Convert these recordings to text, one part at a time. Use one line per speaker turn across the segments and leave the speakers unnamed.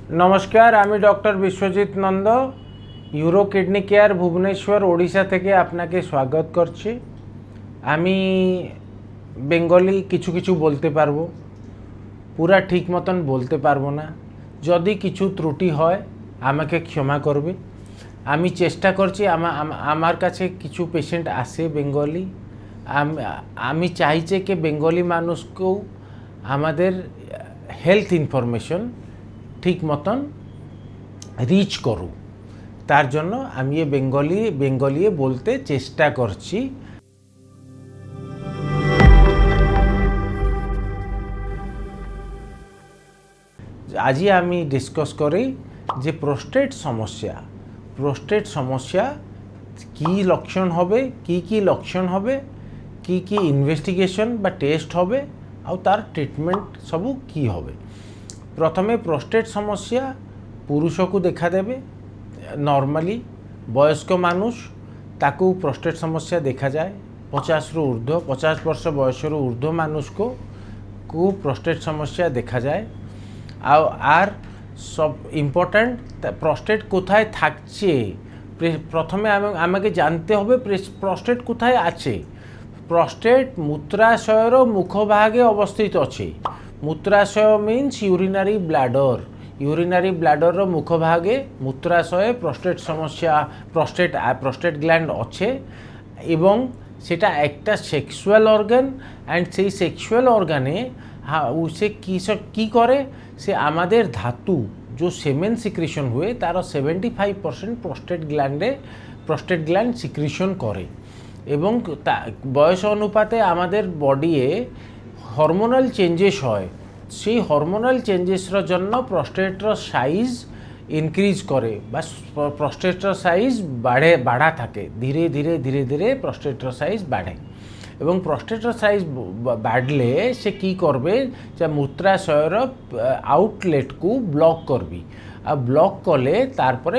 নমস্কার, আমি doctor Biswajit Nanda, euro kidney care Bhubaneswar Odisha থেকে আপনাকে স্বাগত করছি। আমি বেঙ্গলি কিছু কিছু বলতে পারবো, পুরা ঠিক মতন বলতে পারবো না। যদি কিছু ত্রুটি হয় আমাকে ক্ষমা করবে। আমি চেষ্টা করছি, আমার কাছে কিছু পেশেন্ট আসে বেঙ্গলি। আমি চাইছে কি বেঙ্গলি মানুষকেও আমাদের হেলথ ইনফরমেশন ঠিক মতন রিচ করু, তার জন্য আমি বেঙ্গলি বলতে চেষ্টা করছি। আজি আমি ডিসকস করি যে প্রোস্টেট সমস্যা কি লক্ষণ হবে, কি লক্ষণ হবে, কি ইনভেস্টিগেশন বা টেস্ট হবে, আর তার ট্রিটমেন্ট সবু কি হবে। প্রথমে প্রোস্টেট সমস্যা পুরুষকু দেখা দেবে। নর্মালি বয়স্ক মানুষ তাকু প্রোস্টেট সমস্যা দেখা যায়। 50 বর্ষ বয়সর ঊর্ধ্ব মানুষকে প্রোস্টেট সমস্যা দেখা যায়। আর সব ইম্পর্ট্যান্ট, প্রোস্টেট কোথায় থাকছে প্রথমে আমাকে জানতে হবে প্রোস্টেট কোথায় আছে। প্রোস্টেট মূত্রাশয়ের মুখভাগে অবস্থিত আছে। মূত্রাশয় মিন্স ইউরিনারি ব্লাডর মুখভাগে মুত্রাশয়ে প্রোস্টেট সমস্যা, প্রোস্টেট গ্ল্যান্ড আছে এবং সেটা একটা সেক্সুয়াল অর্গান। অ্যান্ড সেই সেক্সুয়াল অর্গানে সে কী করে, সে আমাদের ধাতু जो सेमेन सिक्रेशन हुए तार 75% प्रोस्टेट ग्लैंड सिक्रेशन करे। এবং বয়স অনুপাতে আমাদের বডিয়ে হরমোনাল চেঞ্জেস হয়। সেই হরমোনাল চেঞ্জেসর জন্য প্রোস্টেটর সাইজ ইনক্রিজ করে বা প্রোস্টেটর সাইজ বাড়া থাকে। ধীরে ধীরে প্রোস্টেটর সাইজ বাড়ে এবং প্রোস্টেটর সাইজ বাড়লে সে কি করবে, যে মূত্রাশয়ের আউটলেটকু ব্লক করবি। আর ব্লক কলে তারপরে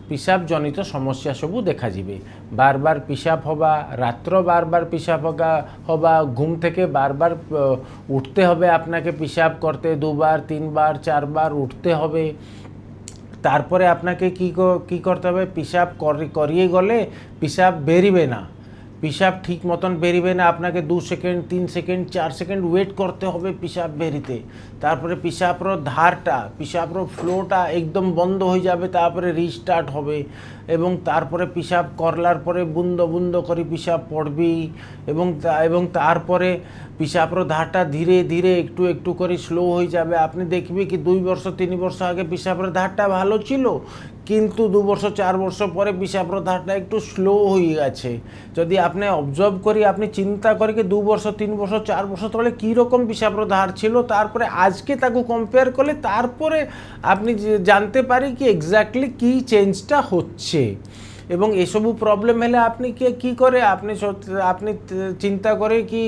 পিসাবজনিত সমস্যা সবু দেখা যাবে। বারবার পিসাব হবা, রাত্র বারবার পিসাব হবা, ঘুম থেকে বারবার উঠতে হবে আপনাকে পিসাব করতে, 2 বার 3 বার 4 বার উঠতে হবে। তারপরে আপনাকে কি করতে হবে, পিসাব করিয়ে গেলে পিসাব বেরিবে না, পিসাব ঠিক মতন বেরিবে না, আপনাকে 2 সেকেন্ড 3 সেকেন্ড 4 সেকেন্ড ওয়েট করতে হবে পিসাব বেরিতে। তারপরে পিসাবর ধারটা, পিসাবর ফ্লোটা একদম বন্ধ হয়ে যাবে, তারপরে রিস্টার্ট হবে এবং তারপরে পিসাব করলার পরে বুন্দ করে পিসাব পড়বি এবং তারপরে পিসাবর ধারটা ধীরে ধীরে একটু করে স্লো হয়ে যাবে। আপনি দেখবি কি 2 বর্ষ 3 বর্ষ আগে পিসাবর ধারটা ভালো ছিল, কিন্তু 2 বর্ষ 4 বর্ষ পরে পিসাবর ধারটা একটু স্লো হয়ে গেছে। যদি আপনি অবজার্ভ করি, আপনি চিন্তা করি কি 2 বর্ষ 3 বর্ষ 4 বর্ষ তলে কীরকম পিসাবর ধার ছিল, তারপরে আজকে তাকে কম্পেয়ার করলে তারপরে আপনি জানতে পারি কি এক্স্যাক্টলি কী চেঞ্জটা হচ্ছে। এবং এসবু প্রবলেম হলে আপনি কি করে, আপনি চিন্তা করে কি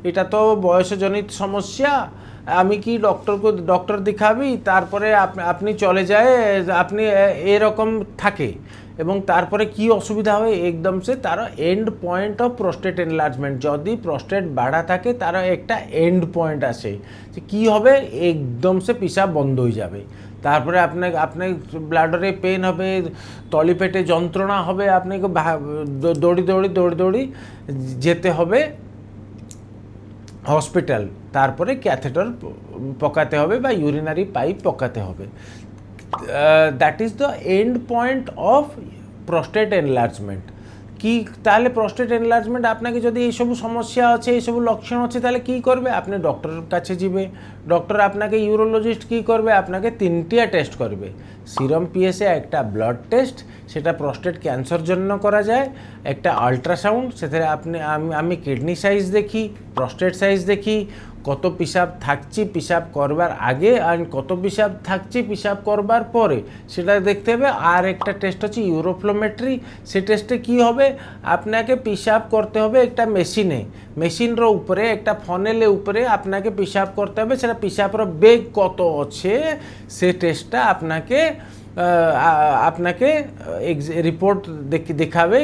এটা তো বয়সজনিত সমস্যা, আমি কি ডক্টর দেখাবি, তারপরে আপনি চলে যায়, আপনি এরকম থাকে। এবং তারপরে কি অসুবিধা হয়, একদম সে তার end point of prostate enlargement. যদি প্রোস্টেট বাড়া থাকে তার একটা এন্ড পয়েন্ট আসে, যে কী হবে, একদম সে পিসাব বন্ধ হয়ে যাবে। তারপরে আপনার ব্লাডারে পেন হবে, তলি পেটে যন্ত্রণা হবে, আপনাকে দৌড়ি যেতে হবে হসপিটাল। তারপরে ক্যাথেটার পকাতে হবে বা ইউরিনারি পাইপ পকাতে হবে। That is the end point of prostate enlargement. কি তাহলে প্রোস্টেট এনলার্জমেন্ট আপনাকে যদি এইসবু সমস্যা আছে, এইসবু লক্ষণ আছে, তাহলে কি করবে, আপনি ডক্টরের কাছে যাবে। ডক্টর আপনাকে, ইউরোলজিস্ট কি করবে, আপনাকে 3টিয়া টেস্ট করবে। সিরাম পিএসএ একটা ব্লাড টেস্ট, সেটা প্রোস্টেট ক্যান্সার জন্য করা যায়। একটা আল্ট্রাসাউন্ড, সেখানে আমি কিডনি সাইজ দেখি, প্রোস্টেট সাইজ দেখি, কত পিসাব থাকছি পিসাব করবার আগে আর কত পিসাব থাকছি পিসাব করবার পরে, সেটা দেখতে হবে। আর একটা টেস্ট হচ্ছে ইউরোফ্লোমেট্রি। সে টেস্টে কি হবে, আপনাকে পিসাব করতে হবে একটা মেশিনর উপরে, একটা ফনেলের উপরে আপনাকে পিসাব করতে হবে। সেটা পিসাবর বেগ কত আছে সে টেস্টটা আপনাকে রিপোর্ট দেখাবে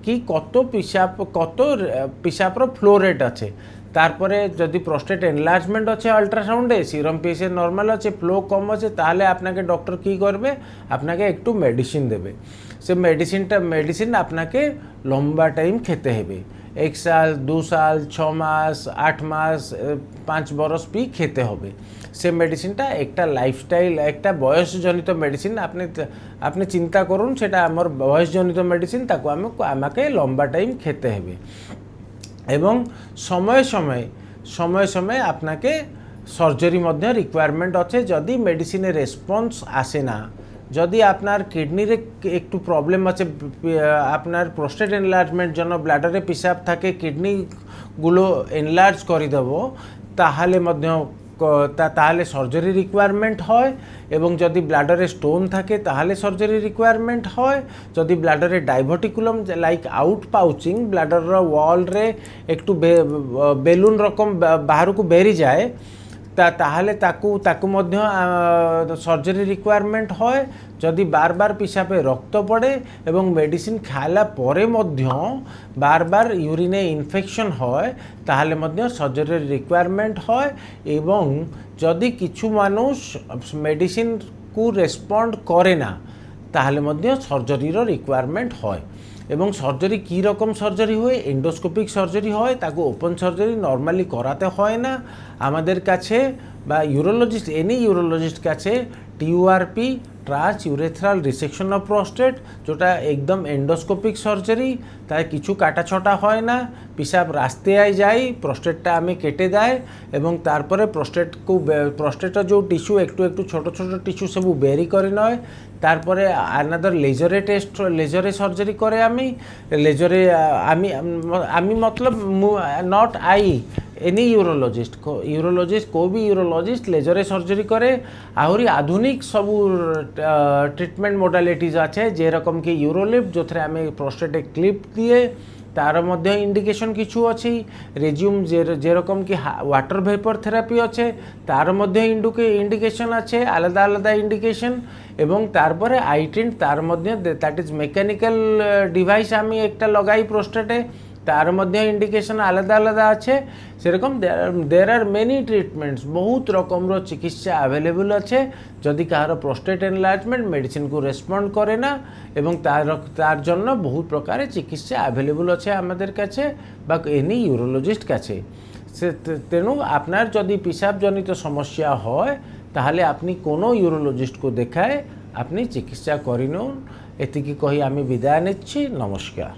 কি কত পিসাবর ফ্লো রেট আছে। তারপরে যদি প্রস্টেট এনলার্জমেন্ট আছে আল্ট্রাসাউন্ডে, সিরম পিএসএ নর্মাল আছে, ফ্লো কম আছে, তাহলে আপনাকে ডক্টর কী করবে, আপনাকে একটু মেডিসিন দেবে। সে মেডিসিন আপনাকে লম্বা টাইম খেতে হবে, 1 সাল 2 সাল 6 মাস 8 মাস 5 বরস পি খেতে হবে। সে মেডিসিনটা একটা লাইফস্টাইল, একটা বয়সজনিত মেডিসিন, আপনি চিন্তা করুন সেটা আমার বয়সজনিত মেডিসিন, তাকে আমাকে লম্বা টাইম খেতে হবে। এবং সময়ে সময়ে আপনাকে সর্জরি মধ্যে রিকোয়ারমেন্ট আছে যদি মেডিসিনের রেসপন্স আসে না, যদি আপনার কিডনির একটু প্রবলেম আছে, আপনার প্রস্টেট এনলার্জমেন্ট জন্য ব্লাডারে পিসাব থাকে, কিডনিগুলো এনলার্জ করে দেব, তাহলে সর্জরি রিকোয়ারমেন্ট হয়। এবং যদি ব্লাডারে স্টোন থাকে তাহলে সর্জরি রিকোয়ারমেন্ট হয়। যদি ব্লাডারে ডাইভর্টিকুলম লাইক আউট পাউচিং, ব্লাডারର ওয়ালରେ একটু বেলুন রকম বাহারକୁ বেরি যায়, তাহলে তাকু মধ্য সর্জরি রিকোয়ারমেন্ট হয়। যদি বারবার পিসাবে রক্ত পড়ে এবং মেডিসিন খাইলা পরে মধ্য বারবার ইউরিনে ইনফেকশন হয়, তাহলে মধ্য সর্জরির রিকোয়ারমেন্ট হয়। এবং যদি কিছু মানুষ মেডিসিনକୁ রেসপন্ড করে না, তাহলে মধ্য সর্জরির রিকোয়ারমেন্ট হয়। এবং সর্জরি কী রকম সর্জরি হয়, এন্ডোস্কোপিক সর্জরি হয়, তাকে ওপেন সর্জরি নর্মালি করাতে হয় না। আমাদের কাছে বা ইউরোলজিস্ট, এনি ইউরোলজিস্ট কাছে TURP, transurethral resection of prostate, যেটা একদম এন্ডোস্কোপিক সর্জরি, তাই কিছু কাটাছটা হয় না, পিসাব রাস্তায় যাই, প্রস্টেটটা আমি কেটে দেয় এবং তারপরে প্রস্টেটর যে টিস্যু একটু ছোট ছোট টিস্যু সবু বেরি করে নয়, তারপরে আনাদার লেজরে সর্জরি করে আমি মতলব নট আই, এনি यूरोलॉजिस्ट को भी यूरोलॉजिस्ट लेजरे सर्जरी करे। आहरी आधुनिक सबू ट्रिटमेंट मोडालिटीज अच्छे, जेरकम कि यूरोलिफ्ट, जो आम प्रोस्टेटे क्लिप दिए, तार मध्य इंडिकेशन किछु अच्छी, रेज्यूम जेरकम कि वाटर वेपर थेरापी अच्छे, तार मध्य इंडिकेशन अच्छे, आलादा आलादा इंडिकेशन। এবং তারপরে আইটিন, তার মধ্যে দ্যাট ইজ মেকানিক্যাল ডিভাইস আমি একটা লগাই প্রোস্টেটে, তার মধ্যে ইন্ডিকেশন আলাদা আলাদা আছে। সেরকম দেয়ার আর মেনি ট্রিটমেন্টস, বহুত রকমর চিকিৎসা আভেলেবল আছে। যদি কাহার প্রোস্টেট এনলার্জমেন্ট মেডিসিনକୁ রেসপন্ড করে না, এবং তার জন্য বহুত প্রকারের চিকিৎসা আভেলেবল আছে আমাদের কাছে বা এনি ইউরোলজিস্ট কাছে। তেণু আপনার যদি পিসাবজনিত সমস্যা হয়, তাহলে আপনি কোনো ইউরোলজিস্টকে দেখায় আপনি চিকিৎসা করে নিন। এতিকি কহি আমি বিদায় নিচ্ছি। নমস্কার।